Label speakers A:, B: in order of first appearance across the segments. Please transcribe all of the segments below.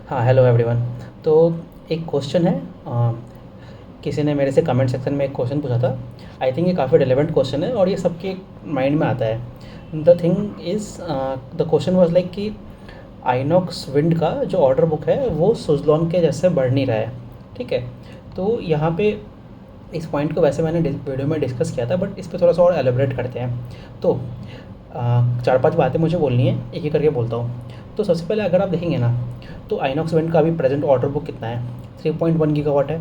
A: हाँ, hello everyone. तो एक क्वेश्चन है, किसी ने मेरे से कमेंट सेक्शन में एक क्वेश्चन पूछा था। आई थिंक ये काफ़ी रिलेवेंट क्वेश्चन है और ये सबके माइंड में आता है। The thing is, the question was like कि आइनॉक्स विंड का जो ऑर्डर बुक है वो सुज़लॉन के जैसे बढ़ नहीं रहा है। ठीक है, तो यहाँ पे इस पॉइंट को वैसे मैंने वीडियो में डिस्कस किया था, बट इस पर थोड़ा सा और एलेबरेट करते हैं। तो चार पांच बातें मुझे बोलनी है, एक एक करके बोलता हूँ। तो सबसे पहले अगर आप देखेंगे ना, तो आइनॉक्स इवेंट का अभी प्रेजेंट ऑर्डर बुक कितना है? 3.1 गीगावाट है।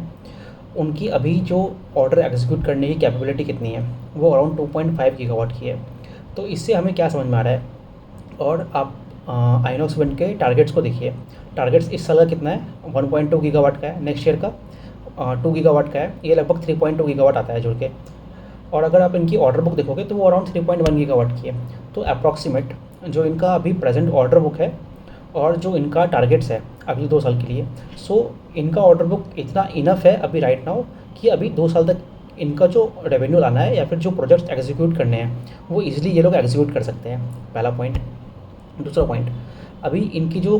A: उनकी अभी जो ऑर्डर एग्जीक्यूट करने की कैपेबिलिटी कितनी है? वो अराउंड 2.5 गीगावाट की है। तो इससे हमें क्या समझ में आ रहा है? और आप आइनॉक्स इवेंट के टारगेट्स को देखिए। टारगेट्स इस साल का कितना है? 1.2 गीगावाट का है। नेक्स्ट ईयर का 2 गीगावाट का है। ये लगभग 3.2 गीगावाट आता है जुड़ के। और अगर आप इनकी ऑर्डर बुक देखोगे तो वो अराउंड 3.1 गीगावाट की है। तो अप्रॉक्सीमेट जो इनका अभी प्रेजेंट ऑर्डर बुक है और जो इनका टारगेट्स है अगले 2 साल के लिए, सो इनका ऑर्डर बुक इतना इनफ है अभी राइट नाउ कि अभी 2 साल तक इनका जो रेवेन्यू लाना है या फिर जो प्रोजेक्ट्स एग्जीक्यूट करने हैं वो ईजिली ये लोग एग्जीक्यूट कर सकते हैं। पहला पॉइंट। दूसरा पॉइंट, अभी इनकी जो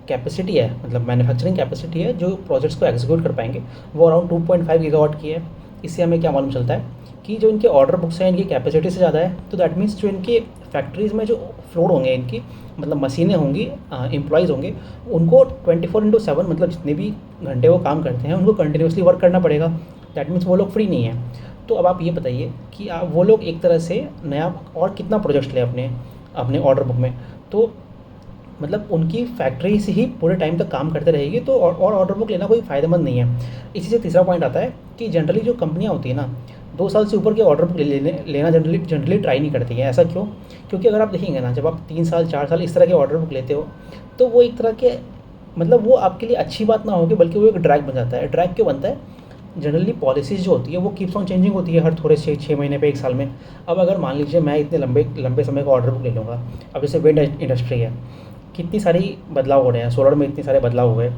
A: कैपेसिटी है, मतलब मैन्युफैक्चरिंग कैपेसिटी है जो प्रोजेक्ट्स को एग्जीक्यूट कर पाएंगे, वो अराउंड 2.5 गीगावाट की है। इससे हमें क्या मालूम चलता है कि जो इनके ऑर्डर बुक्स हैं इनकी कैपेसिटी से ज़्यादा है। तो दैट मीन्स जो इनके फैक्ट्रीज़ में जो फ्लोर होंगे इनकी, मतलब मशीनें होंगी, एम्प्लॉयज़ होंगे, उनको 24/7 मतलब जितने भी घंटे वो काम करते हैं उनको कंटिन्यूसली वर्क करना पड़ेगा। दैट मीन्स वो लोग फ्री नहीं है। तो अब आप ये बताइए कि वो लोग एक तरह से नया और कितना प्रोजेक्ट लें अपने अपने ऑर्डर बुक में। तो मतलब उनकी फैक्ट्री से ही पूरे टाइम तक काम करते रहेगी, तो और ऑर्डर बुक लेना कोई फ़ायदेमंद नहीं है। इसी से तीसरा पॉइंट आता है कि जनरली जो कंपनियाँ होती है ना, 2 साल से ऊपर के ऑर्डर बुक लेना जनरली ट्राई नहीं करती हैं। ऐसा क्यों? क्योंकि अगर आप देखेंगे ना, जब आप 3 साल 4 साल इस तरह के ऑर्डर बुक लेते हो तो वो एक तरह के, मतलब वो आपके लिए अच्छी बात ना होगी बल्कि वो एक ड्रैग बन जाता है। ड्रैग क्यों बनता है? जनरली पॉलिसीज़ जो होती है वो कीप्स ऑन चेंजिंग होती है हर थोड़े 6 महीने पे, 1 साल में। अब अगर मान लीजिए मैं इतने लंबे लंबे समय का ऑर्डर बुक ले लूँगा, अब जैसे विंड इंडस्ट्री है, कितनी सारी बदलाव हो रहे हैं, सोलर में इतने सारे बदलाव हुए।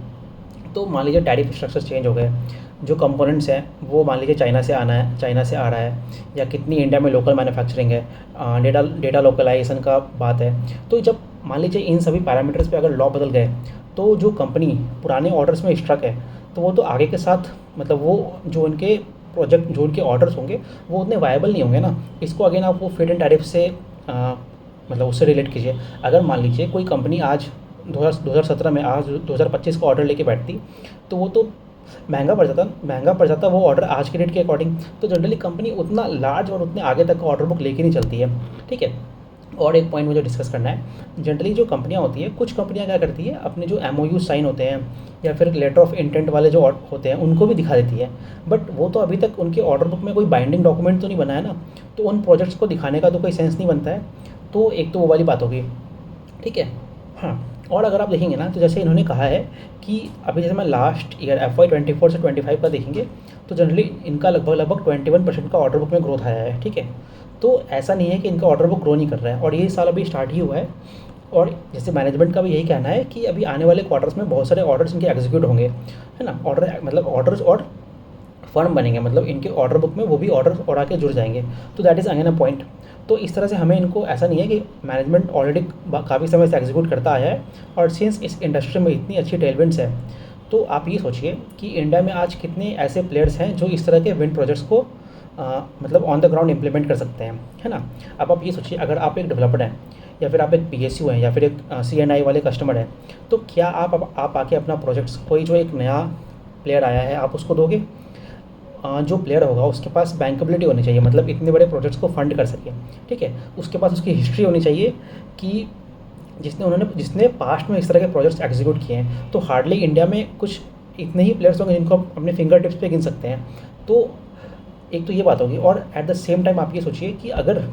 A: तो मान लीजिए टैरिफ स्ट्रक्चर चेंज हो गए, जो कंपोनेंट्स हैं वो मान लीजिए चाइना से आ रहा है, या कितनी इंडिया में लोकल मैन्युफैक्चरिंग है, डेटा लोकलाइजेशन का बात है। तो जब मान लीजिए इन सभी पैरामीटर्स पे अगर लॉ बदल गए, तो जो कंपनी पुराने ऑर्डर्स में स्ट्रक है, तो वो तो आगे के साथ, मतलब वो जो उनके प्रोजेक्ट, जो उनके ऑर्डर्स होंगे वो उतने वायबल नहीं होंगे ना। इसको अगेन आप वो फीड एंड टैरिफ से मतलब उससे रिलेट कीजिए। अगर मान लीजिए कोई कंपनी आज 2017 में आज 2025 का ऑर्डर लेके बैठती, तो वो तो महंगा पड़ जाता वो ऑर्डर आज के रेट के अकॉर्डिंग। तो जनरली कंपनी उतना लार्ज और उतने आगे तक का ऑर्डर बुक लेके नहीं चलती है। ठीक है। और एक पॉइंट मुझे डिस्कस करना है। जनरली जो कंपनियां होती है, कुछ कंपनियां क्या करती है, अपने जो एमओयू साइन होते हैं या फिर लेटर ऑफ इंटेंट वाले जो होते हैं उनको भी दिखा देती है, बट वो तो अभी तक उनके ऑर्डर बुक में कोई बाइंडिंग डॉक्यूमेंट तो नहीं बना है ना, तो उन प्रोजेक्ट्स को दिखाने का तो कोई सेंस नहीं बनता है। तो एक तो वो वाली बात होगी। ठीक है। हाँ, और अगर आप देखेंगे ना, तो जैसे इन्होंने कहा है कि अभी जैसे मैं लास्ट ईयर FY 24 से 25 का देखेंगे, तो जनरली इनका लगभग लगभग 21% का ऑर्डर बुक में ग्रोथ आया है। ठीक है। तो ऐसा नहीं है कि इनका ऑर्डर बुक ग्रो नहीं कर रहा है, और ये साल अभी स्टार्ट ही हुआ है। और जैसे मैनेजमेंट का भी यही कहना है कि अभी आने वाले क्वार्टर्स में बहुत सारे ऑर्डर्स इनके एग्जीक्यूट होंगे, है ना। ऑर्डर मतलब ऑर्डर्स और फर्म बनेंगे, मतलब इनके ऑर्डर बुक में वो भी ऑर्डर और आके जुड़ जाएंगे। तो that is again a point. तो इस तरह से हमें इनको, ऐसा नहीं है कि मैनेजमेंट ऑलरेडी काफ़ी समय से एग्जीक्यूट करता आया है, और सिंस इस इंडस्ट्री में इतनी अच्छी टेलविंड्स है, तो आप ये सोचिए कि इंडिया में आज कितने ऐसे प्लेयर्स हैं जो इस तरह के विंड प्रोजेक्ट्स को मतलब ऑन द ग्राउंड इम्प्लीमेंट कर सकते हैं, है ना। अब आप ये सोचिए, अगर आप एक डेवलपर हैं या फिर आप एक PSU हैं या फिर एक CNI वाले कस्टमर हैं, तो क्या आप आके अपना प्रोजेक्ट्स, कोई जो एक नया प्लेयर आया है आप उसको दोगे? जो प्लेयर होगा उसके पास बैंकेबिलिटी होनी चाहिए, मतलब इतने बड़े प्रोजेक्ट्स को फंड कर सके। ठीक है। उसके पास उसकी हिस्ट्री होनी चाहिए कि जिसने पास्ट में इस तरह के प्रोजेक्ट्स एग्जीक्यूट किए हैं। तो हार्डली इंडिया में कुछ इतने ही प्लेयर्स होंगे जिनको आप अपने फिंगर टिप्स पे गिन सकते हैं। तो एक तो ये बात होगी, और एट द सेम टाइम आप ये सोचिए कि अगर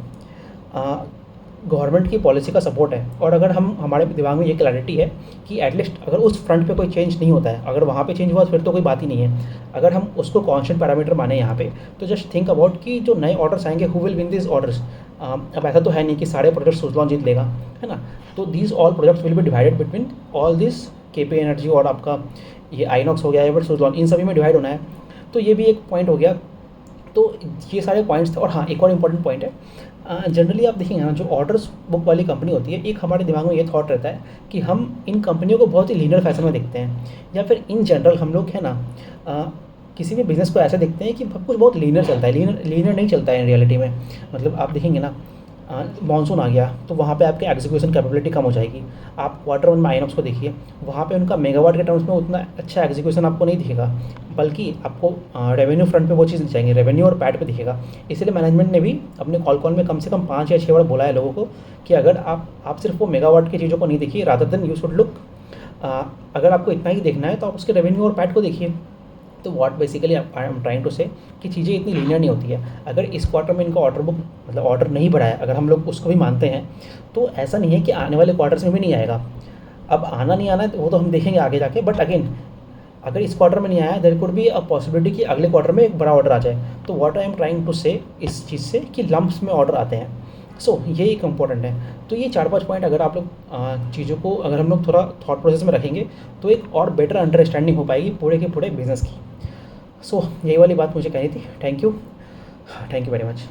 A: गवर्नमेंट की पॉलिसी का सपोर्ट है, और अगर हमारे दिमाग में ये क्लैरिटी है कि एटलीस्ट अगर उस फ्रंट पे कोई चेंज नहीं होता है, अगर वहाँ पे चेंज हुआ फिर तो कोई बात ही नहीं है। अगर हम उसको कांस्टेंट पैरामीटर माने यहाँ पे, तो जस्ट थिंक अबाउट कि जो नए ऑर्डर्स आएंगे, who will win this orders. अब ऐसा तो है नहीं कि सारे प्रोजेक्ट सुजलॉन जीत लेगा, है ना। तो these all projects will be divided between all this KP energy और आपका ये आइनॉक्स हो गया या फिर सुजलॉन, इन सभी में डिवाइड होना है। तो ये भी एक पॉइंट हो गया तो ये सारे पॉइंट्स थे। और हाँ, एक और इम्पॉर्टेंट पॉइंट है, जनरली आप देखेंगे ना, जो ऑर्डर्स बुक वाली कंपनी होती है, एक हमारे दिमाग में ये थॉट रहता है कि हम इन कंपनियों को बहुत ही लीनियर फैशन में देखते हैं, या फिर इन जनरल हम लोग है ना किसी भी बिज़नेस को ऐसे देखते हैं कि सब कुछ बहुत लीनियर चलता है। लीनियर लीनियर नहीं चलता है इन रियलिटी में। मतलब आप देखेंगे ना, मानसून आ गया तो वहाँ पे आपकी एग्जीक्यूशन कैपेबिलिटी कम हो जाएगी। आप क्वार्टर वन में आइनॉक्स को देखिए, वहाँ पे उनका मेगावाट के टर्म्स में उतना अच्छा एग्जीक्यूशन आपको नहीं दिखेगा, बल्कि आपको रेवेन्यू फ्रंट पे वो चीज़ दिखाएंगे, रेवेन्यू और पैट पे दिखेगा। इसलिए मैनेजमेंट ने भी अपने कॉल में कम से कम 5 या 6 बार बोला है लोगों को कि अगर आप सिर्फ वो मेगावाट की चीज़ों को नहीं देखिए, rather than you should look, अगर आपको इतना ही देखना है तो आप उसके रेवेन्यू और पैट को देखिए। तो what basically I am trying to say कि चीज़ें इतनी लीनियर नहीं होती है। अगर इस क्वार्टर में इनका ऑर्डर बुक मतलब ऑर्डर नहीं बढ़ा है, अगर हम लोग उसको भी मानते हैं, तो ऐसा नहीं है कि आने वाले क्वार्टर्स में भी नहीं आएगा। अब आना नहीं आना है तो वो तो हम देखेंगे आगे जाके, बट अगेन अगर इस क्वार्टर में नहीं आया, there could be a possibility कि अगले क्वार्टर में एक बड़ा ऑर्डर आ जाए। तो what I am trying to say इस चीज़ से कि लम्प्स में ऑर्डर आते हैं। सो ये एक इम्पॉर्टेंट है। तो ये 4-5 पॉइंट अगर आप लोग चीज़ों को अगर हम लोग थोड़ा थॉट प्रोसेस में रखेंगे, तो एक और बेटर अंडरस्टैंडिंग हो पाएगी पूरे के पूरे बिज़नेस की। सो यही वाली बात मुझे कहनी थी। Thank you very much.